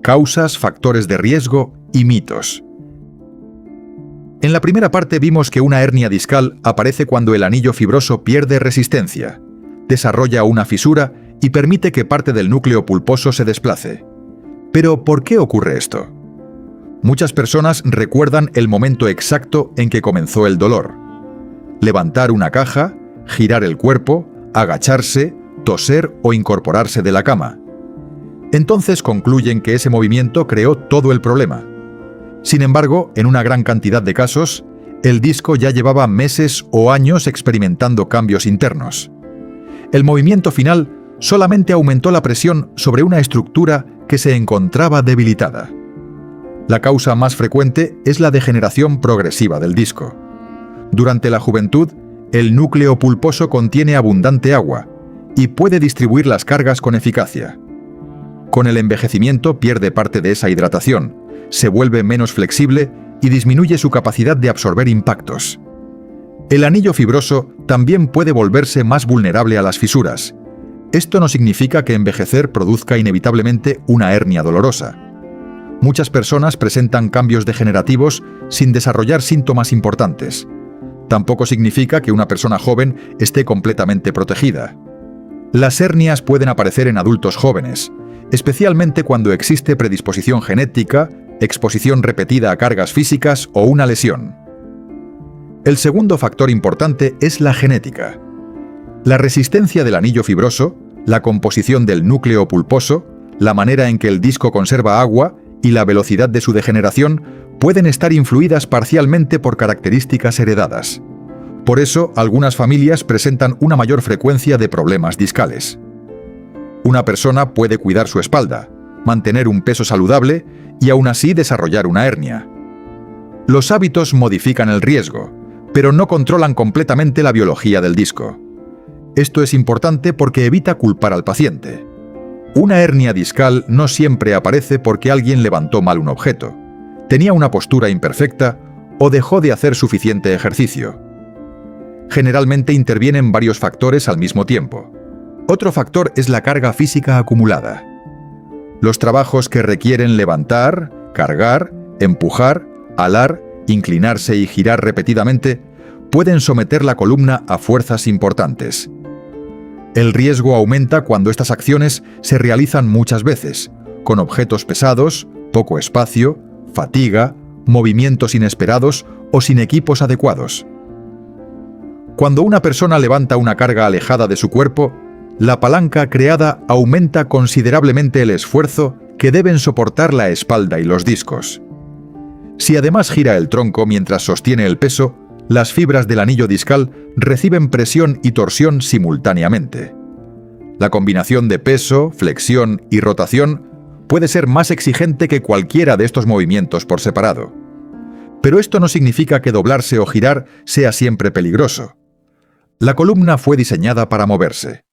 causas, factores de riesgo y mitos. En la primera parte vimos que una hernia discal aparece cuando el anillo fibroso pierde resistencia, desarrolla una fisura y permite que parte del núcleo pulposo se desplace. Pero, ¿por qué ocurre esto? Muchas personas recuerdan el momento exacto en que comenzó el dolor. Levantar una caja, girar el cuerpo, agacharse, toser o incorporarse de la cama. Entonces concluyen que ese movimiento creó todo el problema. Sin embargo, en una gran cantidad de casos, el disco ya llevaba meses o años experimentando cambios internos. El movimiento final solamente aumentó la presión sobre una estructura que se encontraba debilitada. La causa más frecuente es la degeneración progresiva del disco. Durante la juventud, el núcleo pulposo contiene abundante agua y puede distribuir las cargas con eficacia. Con el envejecimiento pierde parte de esa hidratación, se vuelve menos flexible y disminuye su capacidad de absorber impactos. El anillo fibroso también puede volverse más vulnerable a las fisuras. Esto no significa que envejecer produzca inevitablemente una hernia dolorosa. Muchas personas presentan cambios degenerativos sin desarrollar síntomas importantes. Tampoco significa que una persona joven esté completamente protegida. Las hernias pueden aparecer en adultos jóvenes, especialmente cuando existe predisposición genética, exposición repetida a cargas físicas o una lesión. El segundo factor importante es la genética. La resistencia del anillo fibroso, la composición del núcleo pulposo, la manera en que el disco conserva agua y la velocidad de su degeneración pueden estar influidas parcialmente por características heredadas. Por eso, algunas familias presentan una mayor frecuencia de problemas discales. Una persona puede cuidar su espalda, mantener un peso saludable y aún así desarrollar una hernia. Los hábitos modifican el riesgo, pero no controlan completamente la biología del disco. Esto es importante porque evita culpar al paciente. Una hernia discal no siempre aparece porque alguien levantó mal un objeto, tenía una postura imperfecta o dejó de hacer suficiente ejercicio. Generalmente intervienen varios factores al mismo tiempo. Otro factor es la carga física acumulada. Los trabajos que requieren levantar, cargar, empujar, alar, inclinarse y girar repetidamente pueden someter la columna a fuerzas importantes. El riesgo aumenta cuando estas acciones se realizan muchas veces, con objetos pesados, poco espacio, fatiga, movimientos inesperados o sin equipos adecuados. Cuando una persona levanta una carga alejada de su cuerpo, la palanca creada aumenta considerablemente el esfuerzo que deben soportar la espalda y los discos. Si además gira el tronco mientras sostiene el peso, las fibras del anillo discal reciben presión y torsión simultáneamente. La combinación de peso, flexión y rotación puede ser más exigente que cualquiera de estos movimientos por separado. Pero esto no significa que doblarse o girar sea siempre peligroso. La columna fue diseñada para moverse.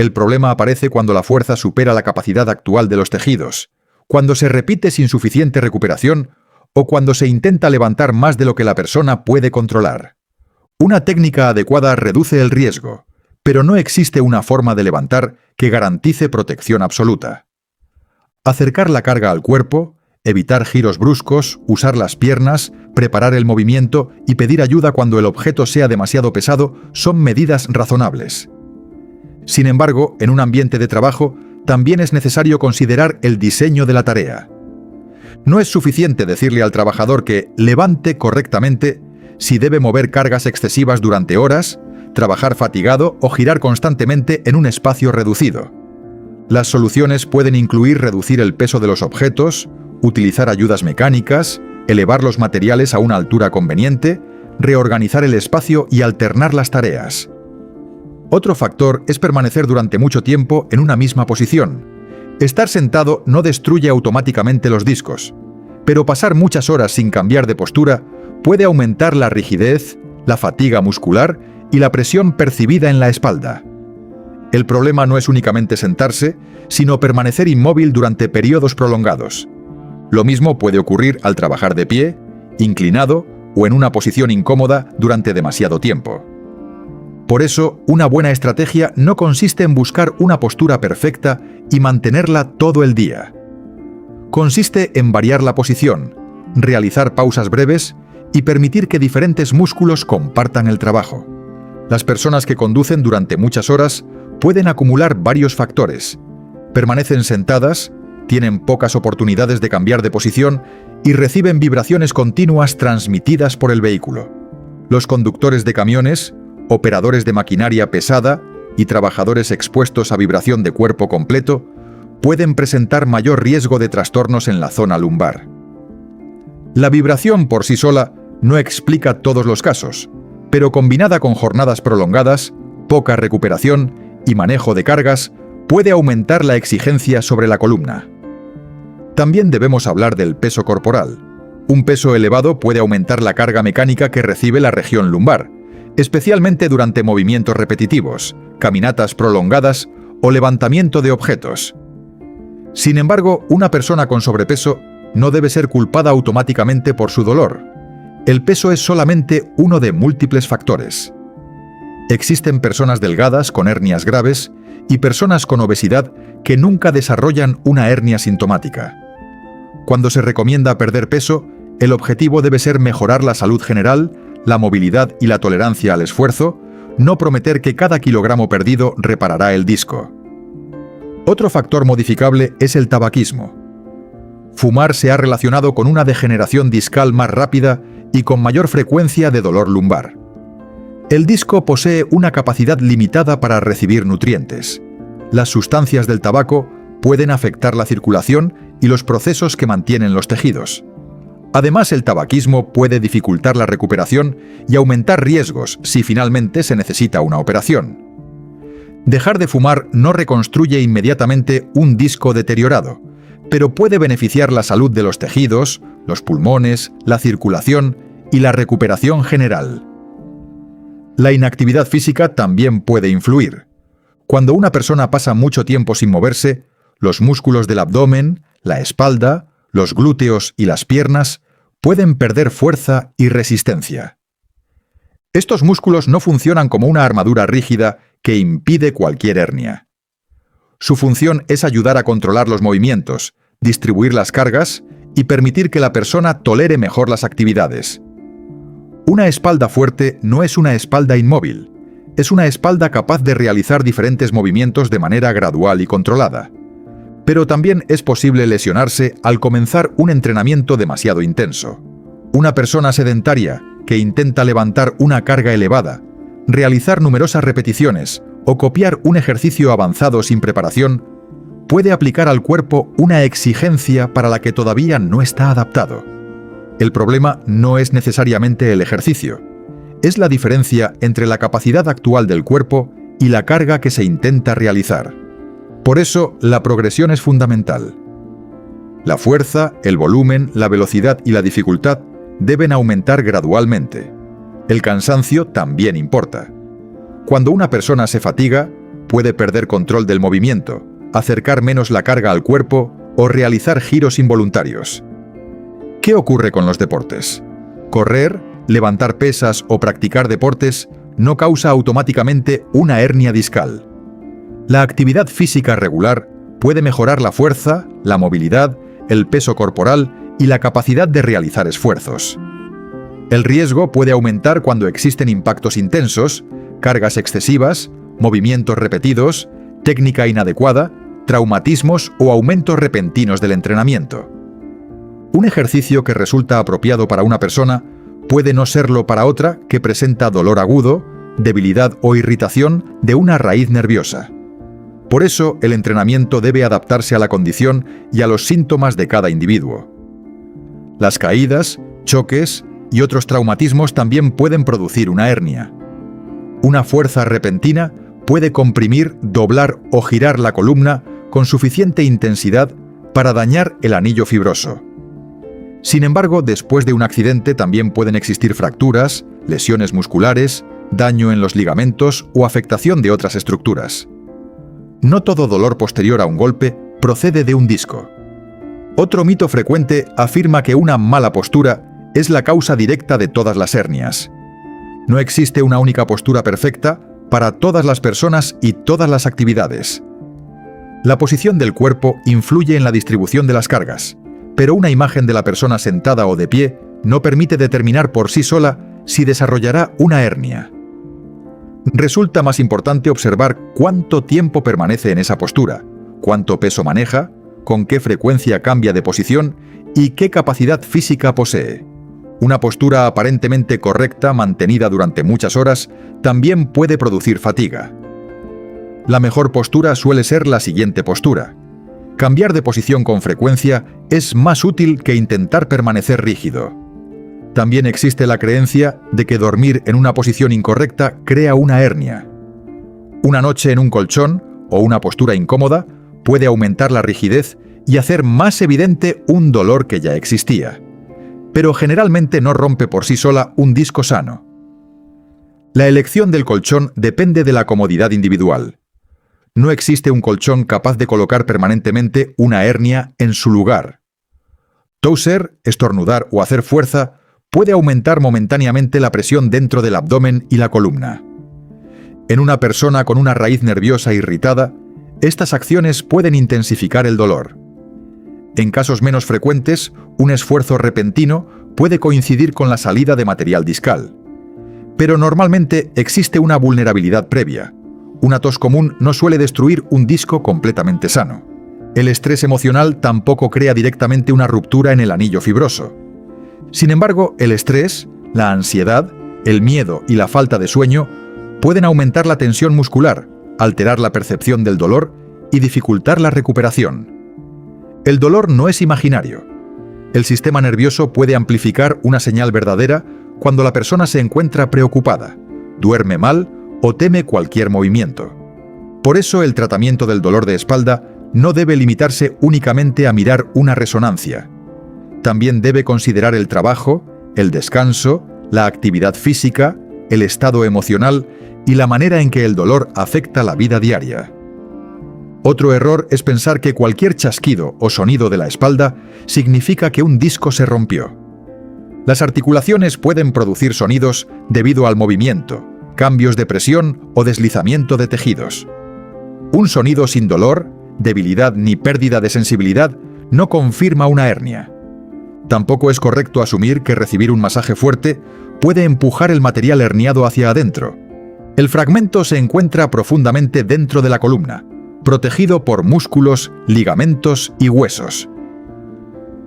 El problema aparece cuando la fuerza supera la capacidad actual de los tejidos, cuando se repite sin suficiente recuperación o cuando se intenta levantar más de lo que la persona puede controlar. Una técnica adecuada reduce el riesgo, pero no existe una forma de levantar que garantice protección absoluta. Acercar la carga al cuerpo, evitar giros bruscos, usar las piernas, preparar el movimiento y pedir ayuda cuando el objeto sea demasiado pesado son medidas razonables. Sin embargo, en un ambiente de trabajo, también es necesario considerar el diseño de la tarea. No es suficiente decirle al trabajador que levante correctamente si debe mover cargas excesivas durante horas, trabajar fatigado o girar constantemente en un espacio reducido. Las soluciones pueden incluir reducir el peso de los objetos, utilizar ayudas mecánicas, elevar los materiales a una altura conveniente, reorganizar el espacio y alternar las tareas. Otro factor es permanecer durante mucho tiempo en una misma posición. Estar sentado no destruye automáticamente los discos, pero pasar muchas horas sin cambiar de postura puede aumentar la rigidez, la fatiga muscular y la presión percibida en la espalda. El problema no es únicamente sentarse, sino permanecer inmóvil durante periodos prolongados. Lo mismo puede ocurrir al trabajar de pie, inclinado o en una posición incómoda durante demasiado tiempo. Por eso, una buena estrategia no consiste en buscar una postura perfecta y mantenerla todo el día. Consiste en variar la posición, realizar pausas breves y permitir que diferentes músculos compartan el trabajo. Las personas que conducen durante muchas horas pueden acumular varios factores. Permanecen sentadas, tienen pocas oportunidades de cambiar de posición y reciben vibraciones continuas transmitidas por el vehículo. Los conductores de camiones, operadores de maquinaria pesada y trabajadores expuestos a vibración de cuerpo completo pueden presentar mayor riesgo de trastornos en la zona lumbar. La vibración por sí sola no explica todos los casos, pero combinada con jornadas prolongadas, poca recuperación y manejo de cargas, puede aumentar la exigencia sobre la columna. También debemos hablar del peso corporal. Un peso elevado puede aumentar la carga mecánica que recibe la región lumbar, especialmente durante movimientos repetitivos, caminatas prolongadas o levantamiento de objetos. Sin embargo, una persona con sobrepeso no debe ser culpada automáticamente por su dolor. El peso es solamente uno de múltiples factores. Existen personas delgadas con hernias graves y personas con obesidad que nunca desarrollan una hernia sintomática. Cuando se recomienda perder peso, el objetivo debe ser mejorar la salud general, la movilidad y la tolerancia al esfuerzo, no prometer que cada kilogramo perdido reparará el disco. Otro factor modificable es el tabaquismo. Fumar se ha relacionado con una degeneración discal más rápida y con mayor frecuencia de dolor lumbar. El disco posee una capacidad limitada para recibir nutrientes. Las sustancias del tabaco pueden afectar la circulación y los procesos que mantienen los tejidos. Además, el tabaquismo puede dificultar la recuperación y aumentar riesgos si finalmente se necesita una operación. Dejar de fumar no reconstruye inmediatamente un disco deteriorado, pero puede beneficiar la salud de los tejidos, los pulmones, la circulación y la recuperación general. La inactividad física también puede influir. Cuando una persona pasa mucho tiempo sin moverse, los músculos del abdomen, la espalda, los glúteos y las piernas pueden perder fuerza y resistencia. Estos músculos no funcionan como una armadura rígida que impide cualquier hernia. Su función es ayudar a controlar los movimientos, distribuir las cargas y permitir que la persona tolere mejor las actividades. Una espalda fuerte no es una espalda inmóvil, es una espalda capaz de realizar diferentes movimientos de manera gradual y controlada. Pero también es posible lesionarse al comenzar un entrenamiento demasiado intenso. Una persona sedentaria que intenta levantar una carga elevada, realizar numerosas repeticiones o copiar un ejercicio avanzado sin preparación, puede aplicar al cuerpo una exigencia para la que todavía no está adaptado. El problema no es necesariamente el ejercicio, es la diferencia entre la capacidad actual del cuerpo y la carga que se intenta realizar. Por eso, la progresión es fundamental. La fuerza, el volumen, la velocidad y la dificultad deben aumentar gradualmente. El cansancio también importa. Cuando una persona se fatiga, puede perder control del movimiento, acercar menos la carga al cuerpo o realizar giros involuntarios. ¿Qué ocurre con los deportes? Correr, levantar pesas o practicar deportes no causa automáticamente una hernia discal. La actividad física regular puede mejorar la fuerza, la movilidad, el peso corporal y la capacidad de realizar esfuerzos. El riesgo puede aumentar cuando existen impactos intensos, cargas excesivas, movimientos repetidos, técnica inadecuada, traumatismos o aumentos repentinos del entrenamiento. Un ejercicio que resulta apropiado para una persona puede no serlo para otra que presenta dolor agudo, debilidad o irritación de una raíz nerviosa. Por eso, el entrenamiento debe adaptarse a la condición y a los síntomas de cada individuo. Las caídas, choques y otros traumatismos también pueden producir una hernia. Una fuerza repentina puede comprimir, doblar o girar la columna con suficiente intensidad para dañar el anillo fibroso. Sin embargo, después de un accidente también pueden existir fracturas, lesiones musculares, daño en los ligamentos o afectación de otras estructuras. No todo dolor posterior a un golpe procede de un disco. Otro mito frecuente afirma que una mala postura es la causa directa de todas las hernias. No existe una única postura perfecta para todas las personas y todas las actividades. La posición del cuerpo influye en la distribución de las cargas, pero una imagen de la persona sentada o de pie no permite determinar por sí sola si desarrollará una hernia. Resulta más importante observar cuánto tiempo permanece en esa postura, cuánto peso maneja, con qué frecuencia cambia de posición y qué capacidad física posee. Una postura aparentemente correcta mantenida durante muchas horas también puede producir fatiga. La mejor postura suele ser la siguiente postura. Cambiar de posición con frecuencia es más útil que intentar permanecer rígido. También existe la creencia de que dormir en una posición incorrecta crea una hernia. Una noche en un colchón o una postura incómoda puede aumentar la rigidez y hacer más evidente un dolor que ya existía. Pero generalmente no rompe por sí sola un disco sano. La elección del colchón depende de la comodidad individual. No existe un colchón capaz de colocar permanentemente una hernia en su lugar. Toser, estornudar o hacer fuerza puede aumentar momentáneamente la presión dentro del abdomen y la columna. En una persona con una raíz nerviosa irritada, estas acciones pueden intensificar el dolor. En casos menos frecuentes, un esfuerzo repentino puede coincidir con la salida de material discal. Pero normalmente existe una vulnerabilidad previa. Una tos común no suele destruir un disco completamente sano. El estrés emocional tampoco crea directamente una ruptura en el anillo fibroso. Sin embargo, el estrés, la ansiedad, el miedo y la falta de sueño pueden aumentar la tensión muscular, alterar la percepción del dolor y dificultar la recuperación. El dolor no es imaginario. El sistema nervioso puede amplificar una señal verdadera cuando la persona se encuentra preocupada, duerme mal o teme cualquier movimiento. Por eso el tratamiento del dolor de espalda no debe limitarse únicamente a mirar una resonancia. También debe considerar el trabajo, el descanso, la actividad física, el estado emocional y la manera en que el dolor afecta la vida diaria. Otro error es pensar que cualquier chasquido o sonido de la espalda significa que un disco se rompió. Las articulaciones pueden producir sonidos debido al movimiento, cambios de presión o deslizamiento de tejidos. Un sonido sin dolor, debilidad ni pérdida de sensibilidad no confirma una hernia. Tampoco es correcto asumir que recibir un masaje fuerte puede empujar el material herniado hacia adentro. El fragmento se encuentra profundamente dentro de la columna, protegido por músculos, ligamentos y huesos.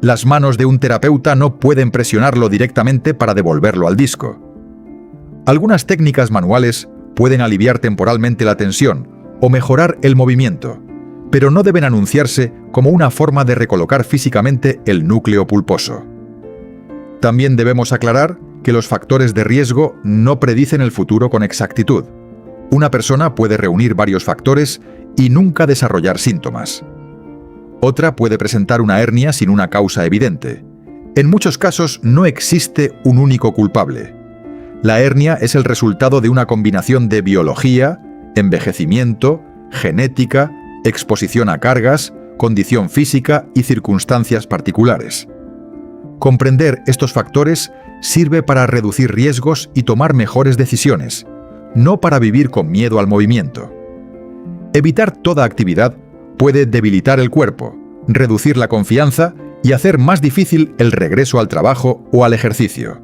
Las manos de un terapeuta no pueden presionarlo directamente para devolverlo al disco. Algunas técnicas manuales pueden aliviar temporalmente la tensión o mejorar el movimiento, pero no deben anunciarse como una forma de recolocar físicamente el núcleo pulposo. También debemos aclarar que los factores de riesgo no predicen el futuro con exactitud. Una persona puede reunir varios factores y nunca desarrollar síntomas. Otra puede presentar una hernia sin una causa evidente. En muchos casos no existe un único culpable. La hernia es el resultado de una combinación de biología, envejecimiento, genética, exposición a cargas, condición física y circunstancias particulares. Comprender estos factores sirve para reducir riesgos y tomar mejores decisiones, no para vivir con miedo al movimiento. Evitar toda actividad puede debilitar el cuerpo, reducir la confianza y hacer más difícil el regreso al trabajo o al ejercicio.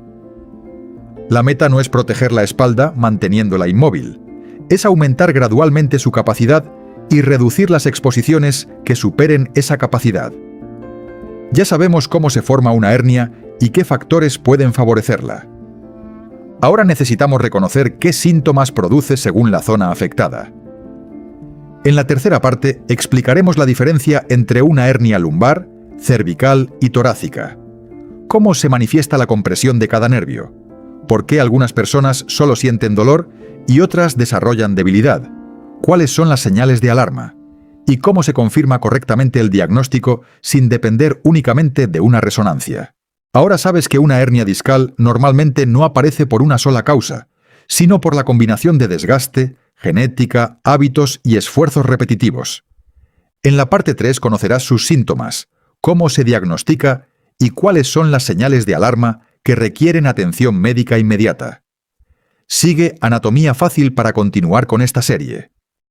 La meta no es proteger la espalda manteniéndola inmóvil, es aumentar gradualmente su capacidad y reducir las exposiciones que superen esa capacidad. Ya sabemos cómo se forma una hernia y qué factores pueden favorecerla. Ahora necesitamos reconocer qué síntomas produce según la zona afectada. En la tercera parte explicaremos la diferencia entre una hernia lumbar, cervical y torácica. Cómo se manifiesta la compresión de cada nervio. ¿Por qué algunas personas solo sienten dolor y otras desarrollan debilidad? ¿Cuáles son las señales de alarma? ¿Y cómo se confirma correctamente el diagnóstico sin depender únicamente de una resonancia? Ahora sabes que una hernia discal normalmente no aparece por una sola causa, sino por la combinación de desgaste, genética, hábitos y esfuerzos repetitivos. En la parte 3 conocerás sus síntomas, cómo se diagnostica y cuáles son las señales de alarma que requieren atención médica inmediata. Sigue Anatomía Fácil para continuar con esta serie.